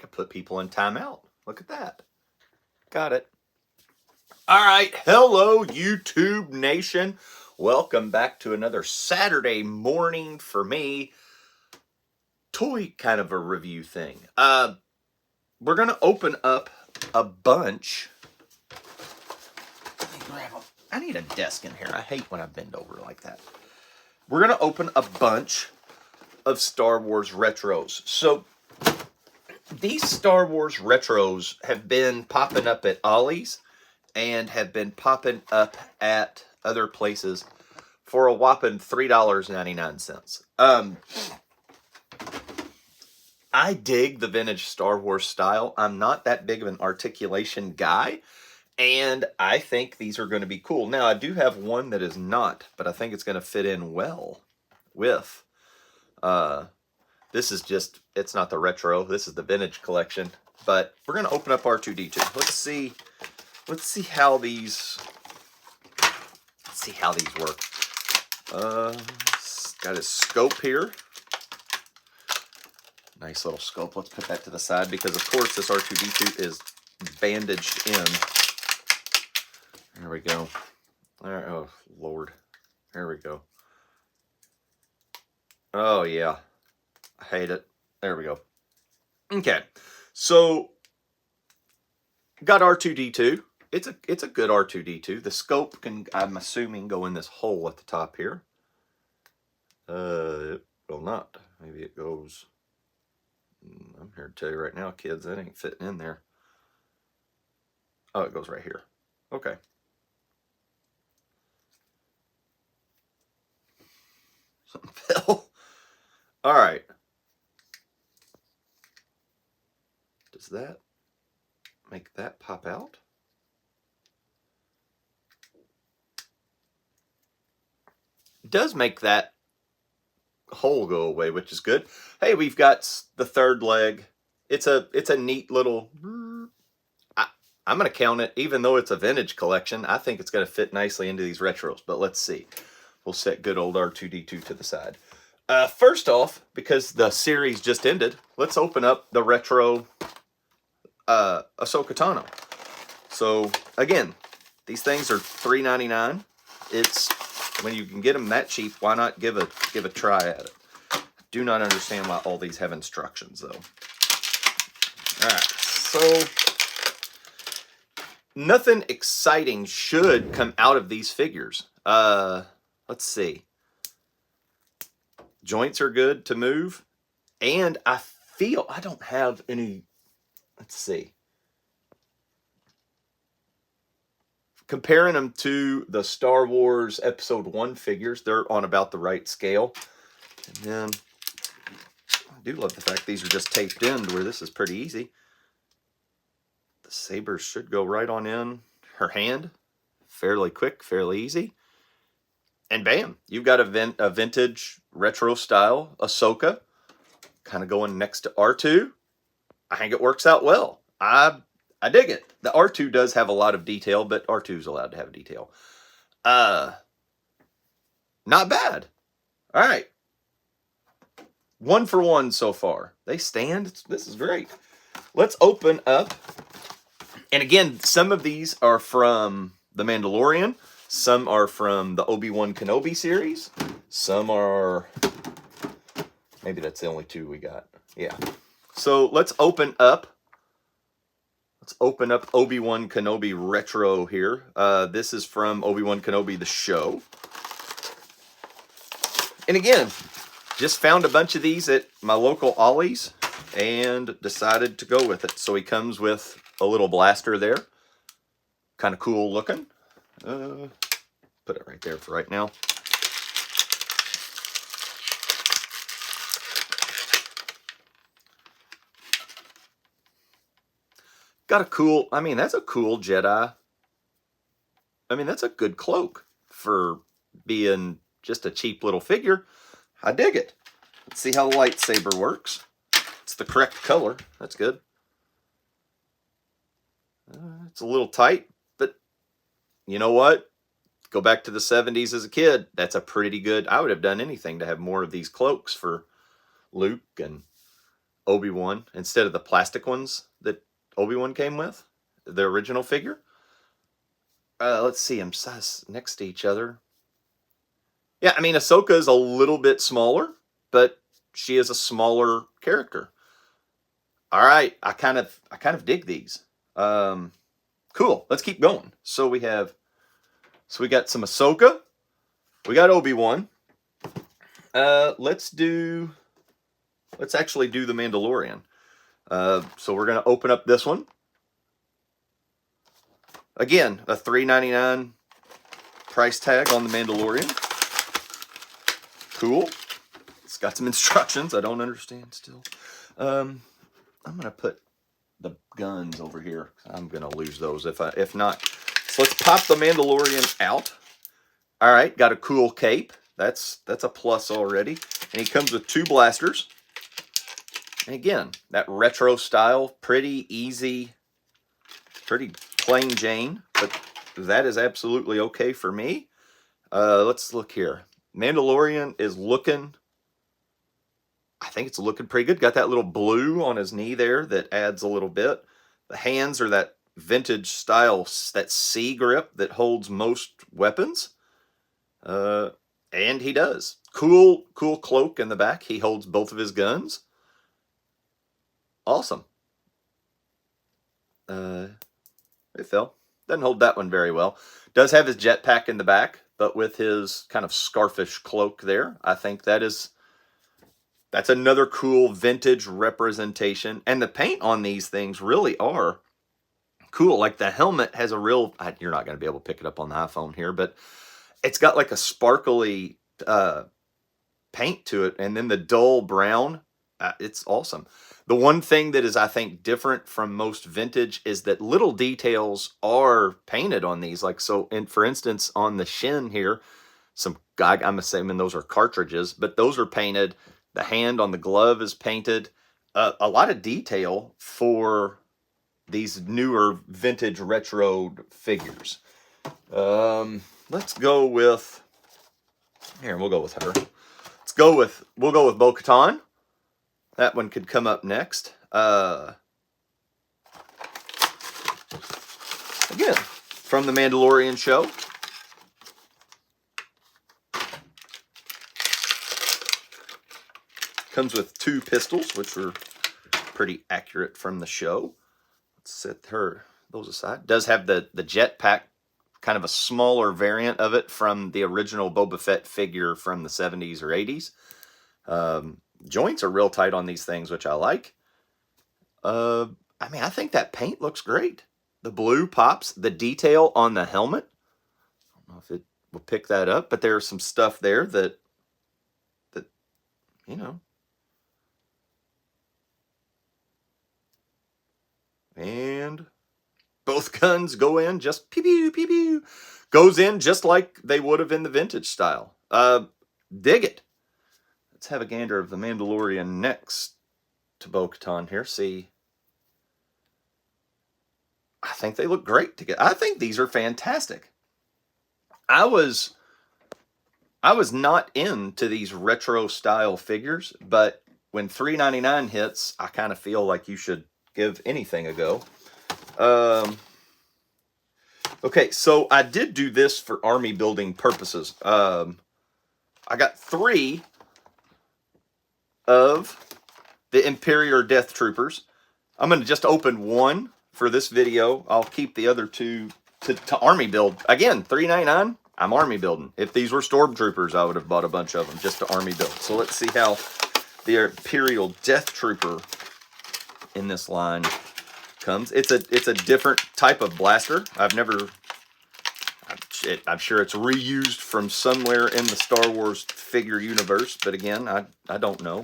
could put people in timeout. Look at that. Got it. All right. Hello, YouTube Nation. Welcome back to another Saturday morning for me. Toy kind of a review thing. We're going to open up a bunch. Let me grab them. I need a desk in here. I hate when I bend over like that. We're going to open a bunch of Star Wars retros. So these Star Wars retros have been popping up at Ollie's and have been popping up at other places for a whopping $3.99. I dig the vintage Star Wars style. I'm not that big of an articulation guy, and I think these are going to be cool. Now, I do have one that is not, but I think it's going to fit in well with. This is just, it's not the retro. This is the vintage collection. But we're going to open up R2-D2. Let's see how these work. Got his scope here. Nice little scope. Let's put that to the side because, of course, this R2-D2 is bandaged in. There we go. There, oh, Lord. There we go. Oh, yeah. I hate it. There we go. Okay. So, got R2-D2. It's a good R2-D2. The scope can, I'm assuming, go in this hole at the top here. It will not. Maybe it goes... I'm here to tell you right now, kids, that ain't fitting in there. Oh, it goes right here. Okay. Something fell. All right. Does that make that pop out? It does make that hole go away, which is good. Hey, we've got the third leg. It's a neat little... I'm going to count it, even though it's a vintage collection. I think it's going to fit nicely into these retros, but let's see. We'll set good old R2-D2 to the side. First off, because the series just ended, let's open up the retro Ahsoka Tano. So, again, these things are $3.99. It's... when you can get them that cheap, why not give a try at it? Do not understand why all these have instructions, though. All right, so nothing exciting should come out of these figures. Let's see. Joints are good to move, and I feel I don't have any. Let's see. Comparing them to the Star Wars Episode 1 figures, they're on about the right scale. And then, I do love the fact these are just taped in to where this is pretty easy. The sabers should go right on in her hand. Fairly quick, fairly easy. And bam, you've got a vintage retro style Ahsoka. Kind of going next to R2. I think it works out well. I dig it. The R2 does have a lot of detail, but R2 is allowed to have detail. Not bad. All right. 1 for 1 so far. They stand. This is great. Let's open up. And again, some of these are from The Mandalorian. Some are from the Obi-Wan Kenobi series. Some are... maybe that's the only 2 we got. Yeah. So let's open up. Let's open up Obi-Wan Kenobi Retro here. This is from Obi-Wan Kenobi, the show. And again, just found a bunch of these at my local Ollie's and decided to go with it. So he comes with a little blaster there. Kind of cool looking. Put it right there for right now. Got a cool, I mean, that's a cool Jedi. I mean, that's a good cloak for being just a cheap little figure. I dig it. Let's see how the lightsaber works. It's the correct color. That's good. It's a little tight, but you know what? Go back to the 70s as a kid. That's a pretty good, I would have done anything to have more of these cloaks for Luke and Obi-Wan instead of the plastic ones that Obi-Wan came with, the original figure. Let's see them size next to each other. Yeah, I mean, Ahsoka is a little bit smaller, but she is a smaller character. All right, I kind of dig these. Cool. Let's keep going. So we got some Ahsoka. We got Obi-Wan. Let's actually do the Mandalorian. So we're gonna open up this one. Again, a $3.99 price tag on the Mandalorian. Cool. It's got some instructions I don't understand still. I'm gonna put the guns over here. I'm gonna lose those if not. So let's pop the Mandalorian out. All right, got a cool cape. That's a plus already. And he comes with 2 blasters. And again, that retro style, pretty easy, pretty plain Jane, but that is absolutely okay for me. Let's look here. Mandalorian is looking, I think it's looking pretty good. Got that little blue on his knee there that adds a little bit. The hands are that vintage style, that C grip that holds most weapons. And he does. Cool cloak in the back. He holds both of his guns. Awesome. It fell. Doesn't hold that one very well. Does have his jetpack in the back, but with his kind of scarfish cloak there, I think that's another cool vintage representation. And the paint on these things really are cool. Like the helmet has a real, you're not going to be able to pick it up on the iPhone here, but it's got like a sparkly paint to it. And then the dull brown, it's awesome. The one thing that is, I think, different from most vintage is that little details are painted on these. Like, so, for instance, on the shin here, I'm assuming those are cartridges, but those are painted. The hand on the glove is painted. A lot of detail for these newer vintage retro figures. Let's go with, we'll go with her. We'll go with Bo-Katan. That one could come up next. Again, from the Mandalorian show. Comes with 2 pistols, which were pretty accurate from the show. Let's set those aside. Does have the jetpack, kind of a smaller variant of it from the original Boba Fett figure from the 70s or 80s. Joints are real tight on these things, which I like. I mean, I think that paint looks great. The blue pops. The detail on the helmet, I don't know if it will pick that up, but there's some stuff there that you know. And both guns go in just pew pew pew pew. Goes in just like they would have in the vintage style. Dig it. Let's have a gander of the Mandalorian next to Bo-Katan here. See, I think they look great together. I think these are fantastic. I was not into these retro style figures, but when $3.99 hits, I kind of feel like you should give anything a go. Okay, so I did do this for army building purposes. I got 3 of the Imperial Death Troopers. I'm going to just open 1 for this video. I'll keep the other 2 to army build. Again, $3.99, I'm army building. If these were Stormtroopers, I would have bought a bunch of them just to army build. So let's see how the Imperial Death Trooper in this line comes. It's a different type of blaster. I'm sure it's reused from somewhere in the Star Wars figure universe, but again, I don't know.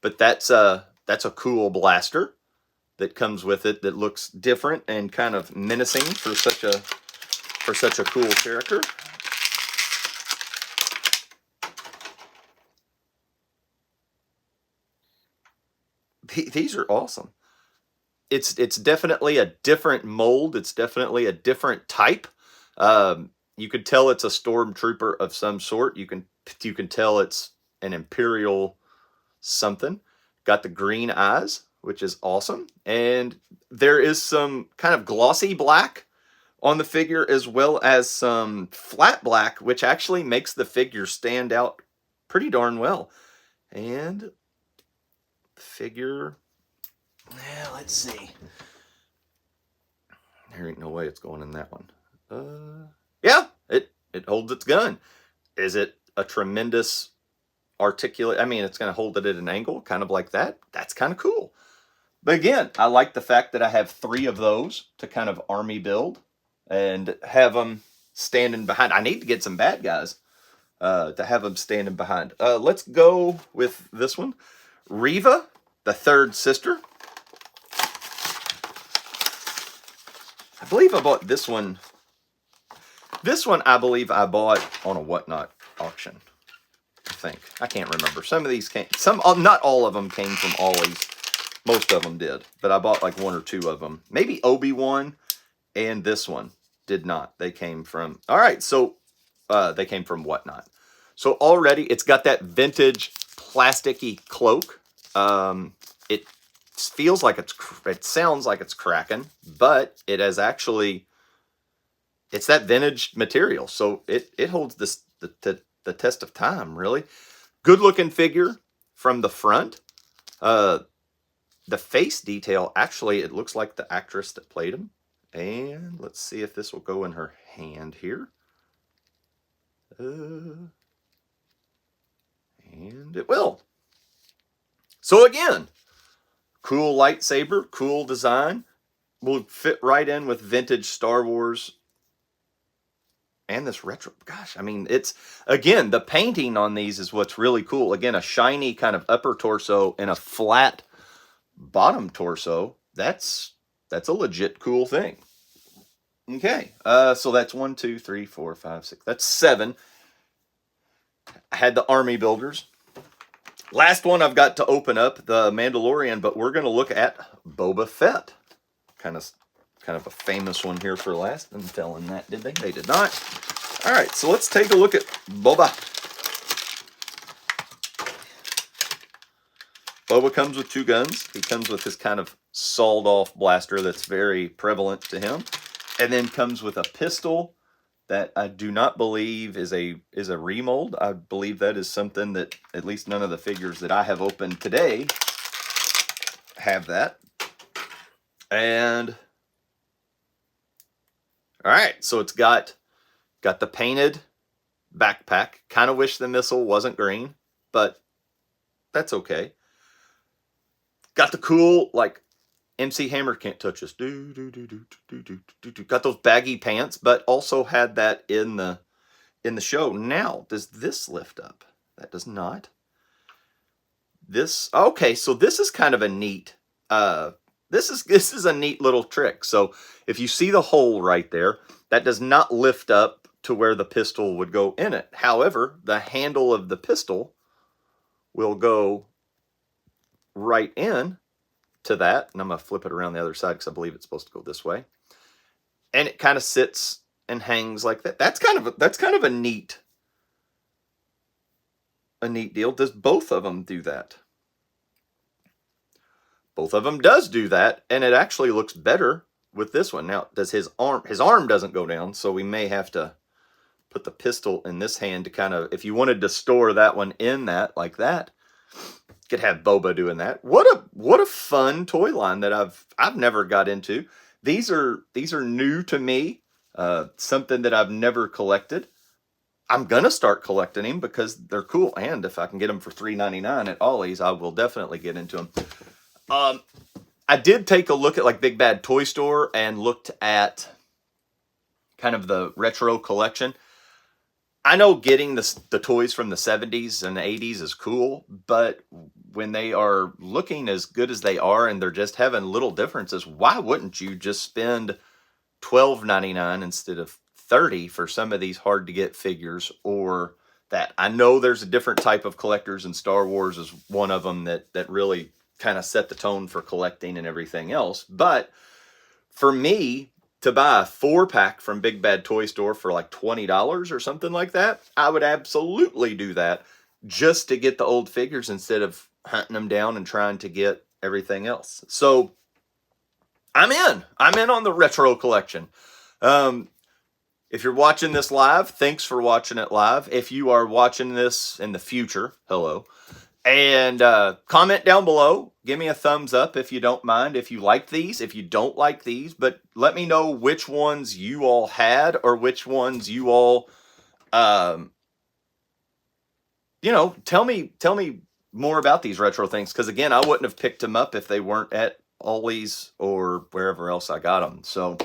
But that's a cool blaster that comes with it that looks different and kind of menacing for such a cool character. These are awesome. It's definitely a different mold. It's definitely a different type. You could tell it's a stormtrooper of some sort. You can tell it's an Imperial something. Got the green eyes, which is awesome. And there is some kind of glossy black on the figure, as well as some flat black, which actually makes the figure stand out pretty darn well. And the figure, yeah, let's see. There ain't no way it's going in that one. Yeah, it holds its gun. Is it a tremendous articulate? I mean, it's going to hold it at an angle, kind of like that. That's kind of cool. But again, I like the fact that I have 3 of those to kind of army build and have them standing behind. I need to get some bad guys to have them standing behind. Let's go with this one. Reva, the third sister. I believe I bought this one. This one, I believe I bought on a Whatnot auction. I think. I can't remember. Some of these came, not all of them came from Ollie's. Most of them did. But I bought like 1 or 2 of them. Maybe Obi-Wan and this one did not. They came from, all right, so they came from Whatnot. So already it's got that vintage plasticky cloak. It feels like it sounds like it's cracking, but it has actually, it's that vintage material. So it holds the test of time, really. Good looking figure from the front. The face detail, actually, it looks like the actress that played him. And let's see if this will go in her hand here. And it will. So again, cool lightsaber, cool design. Will fit right in with vintage Star Wars and this retro. Gosh, I mean, it's, again, the painting on these is what's really cool. Again, a shiny kind of upper torso and a flat bottom torso. That's a legit cool thing. Okay, so that's 1, 2, 3, 4, 5, 6. That's 7. I had the army builders. Last one I've got to open up, the Mandalorian, but we're going to look at Boba Fett. Kind of a famous one here for last. I'm telling that, did they? They did not. All right, so let's take a look at Boba. Boba comes with 2 guns. He comes with this kind of sawed-off blaster that's very prevalent to him. And then comes with a pistol that I do not believe is a remold. I believe that is something that at least none of the figures that I have opened today have that. And all right, so it's got the painted backpack. Kind of wish the missile wasn't green, but that's okay. Got the cool, like, MC Hammer can't touch us. Got those baggy pants, but also had that in the show. Now, does this lift up? That does not. This, okay, so this is kind of a neat, this is a neat little trick. So if you see the hole right there, that does not lift up to where the pistol would go in it. However, the handle of the pistol will go right in to that, and I'm going to flip it around the other side because I believe it's supposed to go this way. And it kind of sits and hangs like that. That's kind of a neat deal. Does both of them do that? Both of them does do that, and it actually looks better with this one. Now, does his arm doesn't go down, so we may have to put the pistol in this hand to kind of, if you wanted to store that one in that like that, could have Boba doing that. What a fun toy line that I've never got into. These are new to me. Something that I've never collected. I'm gonna start collecting them because they're cool, and if I can get them for $3.99 at Ollie's, I will definitely get into them. I did take a look at like Big Bad Toy Store and looked at kind of the retro collection. I know getting the toys from the 70s and the 80s is cool, but when they are looking as good as they are and they're just having little differences, why wouldn't you just spend $12.99 instead of $30 for some of these hard to get figures or that? I know there's a different type of collectors, and Star Wars is one of them that really kind of set the tone for collecting and everything else. But for me, to buy a 4-pack from Big Bad Toy Store for like $20 or something like that, I would absolutely do that. just to get the old figures instead of hunting them down and trying to get everything else. So I'm in on the retro collection. If you're watching this live, thanks for watching it live. If you are watching this in the future, hello. And comment down below. Give me a thumbs up if you don't mind. If you like these, if you don't like these, but let me know which ones you all had or which ones you all, you know, tell me more about these retro things. Because again, I wouldn't have picked them up if they weren't at Ollie's or wherever else I got them. So,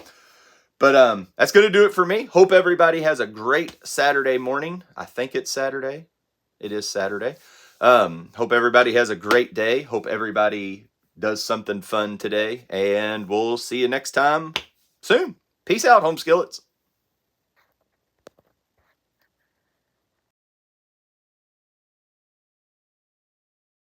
but that's going to do it for me. Hope everybody has a great Saturday morning. I think it's Saturday. It is Saturday. Hope everybody has a great day. Hope everybody does something fun today. And we'll see you next time soon. Peace out, Home Skillets.